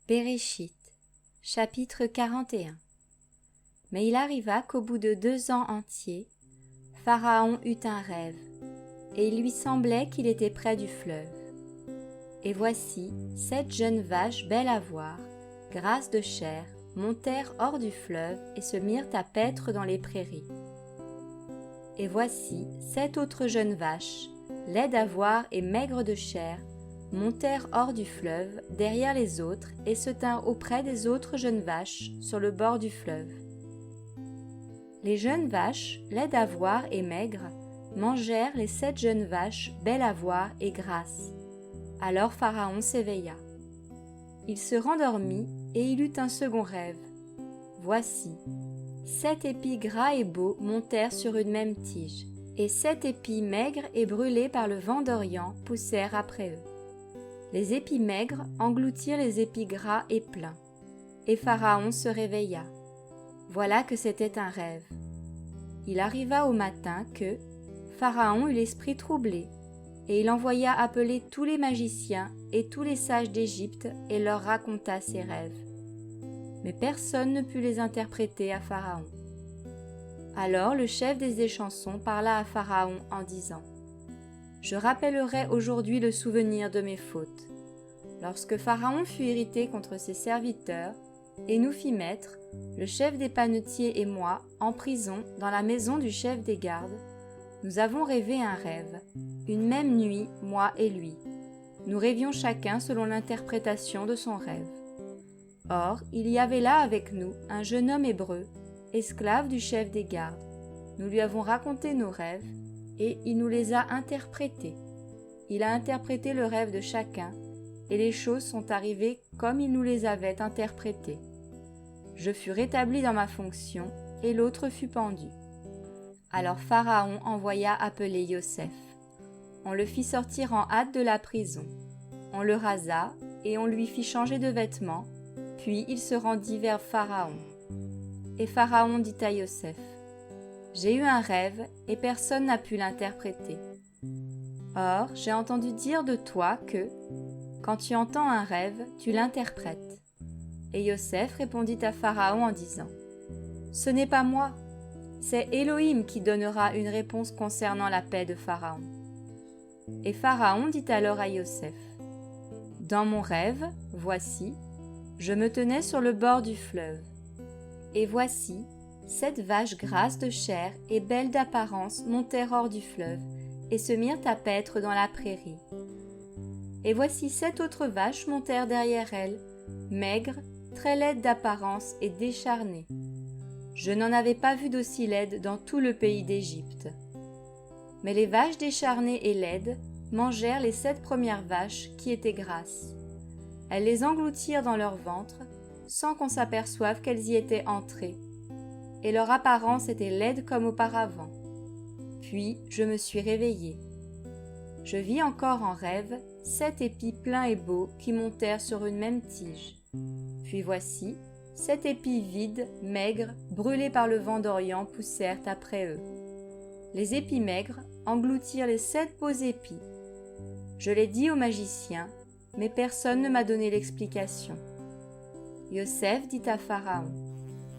Béréchit, chapitre 41. Mais il arriva qu'au bout de 2 ans entiers, Pharaon eut un rêve, et il lui semblait qu'il était près du fleuve. Et voici 7 jeunes vaches belles à voir, grasses de chair, montèrent hors du fleuve et se mirent à paître dans les prairies. Et voici 7 autres jeunes vaches, laides à voir et maigres de chair, montèrent hors du fleuve, derrière les autres, et se tinrent auprès des autres jeunes vaches, sur le bord du fleuve. Les jeunes vaches, laides à voir et maigres, mangèrent les 7 jeunes vaches, belles à voir et grasses. Alors Pharaon s'éveilla. Il se rendormit, et il eut un second rêve. Voici, 7 épis gras et beaux montèrent sur une même tige, et 7 épis maigres et brûlés par le vent d'Orient poussèrent après eux. Les épis maigres engloutirent les épis gras et pleins, et Pharaon se réveilla. Voilà que c'était un rêve. Il arriva au matin que Pharaon eut l'esprit troublé, et il envoya appeler tous les magiciens et tous les sages d'Égypte et leur raconta ses rêves. Mais personne ne put les interpréter à Pharaon. Alors le chef des échansons parla à Pharaon en disant : « Je rappellerai aujourd'hui le souvenir de mes fautes. Lorsque Pharaon fut irrité contre ses serviteurs et nous fit mettre, le chef des panetiers et moi, en prison dans la maison du chef des gardes, nous avons rêvé un rêve, une même nuit, moi et lui. Nous rêvions chacun selon l'interprétation de son rêve. Or, il y avait là avec nous un jeune homme hébreu, esclave du chef des gardes. Nous lui avons raconté nos rêves, et il nous les a interprétés. Il a interprété le rêve de chacun, et les choses sont arrivées comme il nous les avait interprétées. Je fus rétabli dans ma fonction, et l'autre fut pendu. Alors Pharaon envoya appeler Yosef. On le fit sortir en hâte de la prison. On le rasa, et on lui fit changer de vêtements, puis il se rendit vers Pharaon. Et Pharaon dit à Yosef : « J'ai eu un rêve, et personne n'a pu l'interpréter. Or, j'ai entendu dire de toi que, quand tu entends un rêve, tu l'interprètes. » Et Yosef répondit à Pharaon en disant : « Ce n'est pas moi, c'est Élohim qui donnera une réponse concernant la paix de Pharaon. » Et Pharaon dit alors à Yosef : « Dans mon rêve, voici, je me tenais sur le bord du fleuve. Et voici, 7 vaches grasses de chair et belles d'apparence montèrent hors du fleuve et se mirent à paître dans la prairie. Et voici 7 autres vaches montèrent derrière elles, maigres, très laides d'apparence et décharnées. Je n'en avais pas vu d'aussi laides dans tout le pays d'Égypte. Mais les vaches décharnées et laides mangèrent les 7 premières vaches qui étaient grasses. Elles les engloutirent dans leur ventre, sans qu'on s'aperçoive qu'elles y étaient entrées, et leur apparence était laide comme auparavant. Puis je me suis réveillé. Je vis encore en rêve 7 épis pleins et beaux qui montèrent sur une même tige. Puis voici, 7 épis vides, maigres, brûlés par le vent d'Orient poussèrent après eux. Les épis maigres engloutirent les 7 beaux épis. Je l'ai dit aux magiciens, mais personne ne m'a donné l'explication. Yosef dit à Pharaon :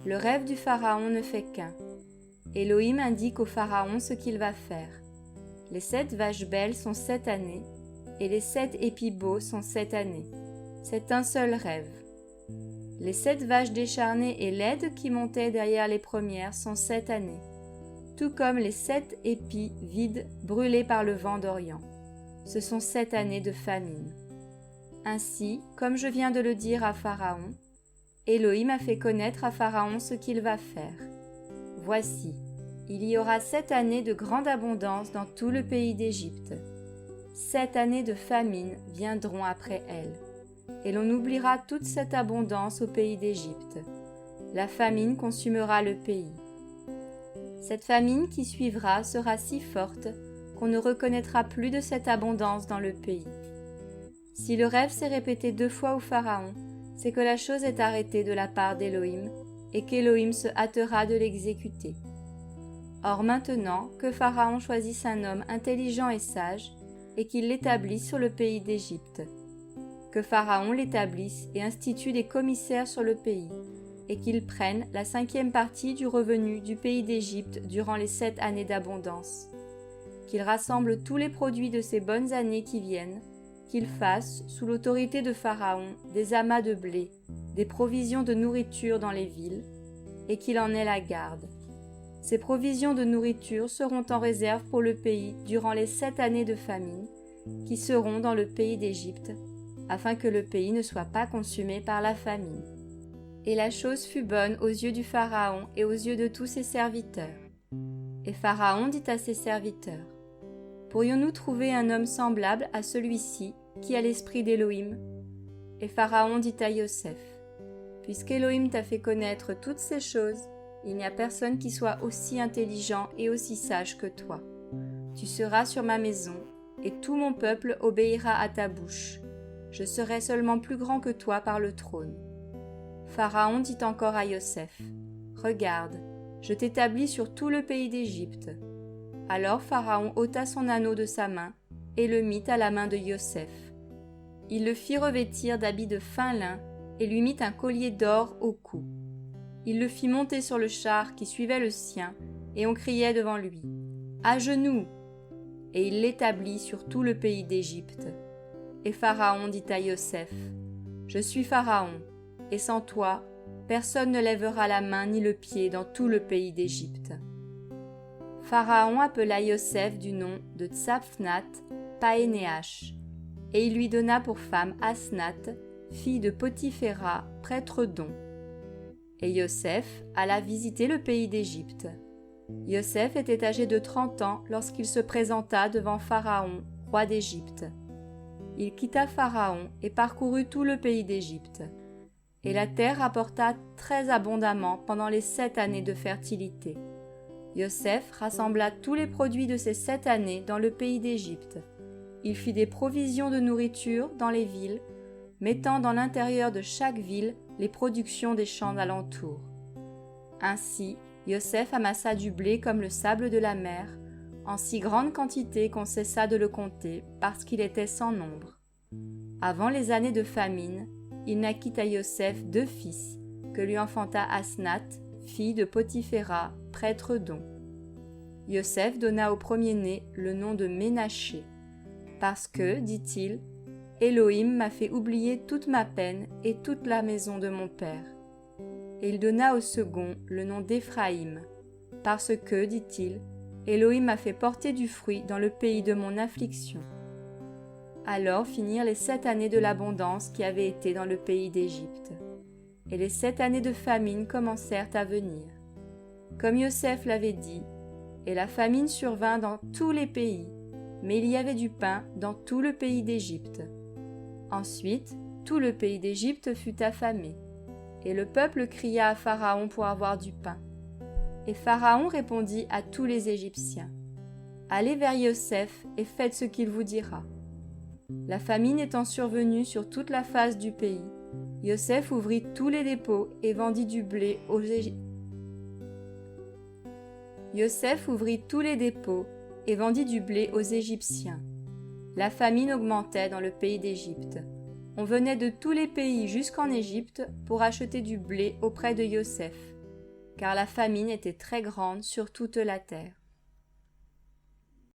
« Le rêve du Pharaon ne fait qu'un. Élohim indique au Pharaon ce qu'il va faire. Les 7 vaches belles sont 7 années, et les 7 épis beaux sont 7 années. C'est un seul rêve. Les 7 vaches décharnées et laides qui montaient derrière les premières sont 7 années, tout comme les 7 épis vides brûlés par le vent d'Orient. Ce sont 7 années de famine. Ainsi, comme je viens de le dire à Pharaon, Élohim a fait connaître à Pharaon ce qu'il va faire. Voici, il y aura 7 années de grande abondance dans tout le pays d'Égypte. 7 années de famine viendront après elles, et l'on oubliera toute cette abondance au pays d'Égypte. La famine consumera le pays. Cette famine qui suivra sera si forte qu'on ne reconnaîtra plus de cette abondance dans le pays. Si le rêve s'est répété 2 fois au Pharaon, c'est que la chose est arrêtée de la part d'Élohim et qu'Élohim se hâtera de l'exécuter. Or maintenant, que Pharaon choisisse un homme intelligent et sage et qu'il l'établisse sur le pays d'Égypte. que Pharaon l'établisse et institue des commissaires sur le pays, et qu'ils prennent la 5e partie du revenu du pays d'Égypte durant les 7 années d'abondance, qu'il rassemble tous les produits de ces bonnes années qui viennent, qu'il fasse, sous l'autorité de Pharaon, des amas de blé, des provisions de nourriture dans les villes, et qu'il en ait la garde. Ces provisions de nourriture seront en réserve pour le pays durant les 7 années de famine, qui seront dans le pays d'Égypte, afin que le pays ne soit pas consumé par la famine. Et la chose fut bonne aux yeux du Pharaon et aux yeux de tous ses serviteurs. Et Pharaon dit à ses serviteurs, « Pourrions-nous trouver un homme semblable à celui-ci, qui a l'esprit d'Élohim ?» Et Pharaon dit à Yosef, « Puisqu'Élohim t'a fait connaître toutes ces choses, il n'y a personne qui soit aussi intelligent et aussi sage que toi. Tu seras sur ma maison, et tout mon peuple obéira à ta bouche. Je serai seulement plus grand que toi par le trône. » Pharaon dit encore à Yosef, « Regarde, je t'établis sur tout le pays d'Égypte. » Alors Pharaon ôta son anneau de sa main et le mit à la main de Yosef. Il le fit revêtir d'habits de fin lin et lui mit un collier d'or au cou. Il le fit monter sur le char qui suivait le sien, et on criait devant lui, « À genoux !» Et il l'établit sur tout le pays d'Égypte. Et Pharaon dit à Yosef, « Je suis Pharaon, et sans toi, personne ne lèvera la main ni le pied dans tout le pays d'Égypte. » Pharaon appela Yosef du nom de Tsaphnat Paénéach, et il lui donna pour femme Asnath, fille de Potiphéra, prêtre d'On. Et Yosef alla visiter le pays d'Égypte. Yosef était âgé de 30 ans lorsqu'il se présenta devant Pharaon, roi d'Égypte. Il quitta Pharaon et parcourut tout le pays d'Égypte. Et la terre rapporta très abondamment pendant les 7 années de fertilité. Yosef rassembla tous les produits de ces 7 années dans le pays d'Égypte. Il fit des provisions de nourriture dans les villes, mettant dans l'intérieur de chaque ville les productions des champs d'alentour. Ainsi, Yosef amassa du blé comme le sable de la mer, en si grande quantité qu'on cessa de le compter, parce qu'il était sans nombre. Avant les années de famine, il naquit à Yosef 2 fils, que lui enfanta Asnath, fille de Potiphéra, prêtre d'On. Yosef donna au premier-né le nom de Ménaché, parce que, dit-il, Élohim m'a fait oublier toute ma peine et toute la maison de mon père. Et il donna au second le nom d'Éphraïm, parce que, dit-il, Élohim m'a fait porter du fruit dans le pays de mon affliction. Alors finirent les 7 années de l'abondance qui avait été dans le pays d'Égypte. Et les 7 années de famine commencèrent à venir. Comme Yosef l'avait dit, et la famine survint dans tous les pays, mais il y avait du pain dans tout le pays d'Égypte. Ensuite, tout le pays d'Égypte fut affamé, et le peuple cria à Pharaon pour avoir du pain. Et Pharaon répondit à tous les Égyptiens, « Allez vers Yosef et faites ce qu'il vous dira. » La famine étant survenue sur toute la face du pays, Yosef ouvrit tous les dépôts et vendit du blé aux Égyptiens. La famine augmentait dans le pays d'Égypte. On venait de tous les pays jusqu'en Égypte pour acheter du blé auprès de Yosef, car la famine était très grande sur toute la terre.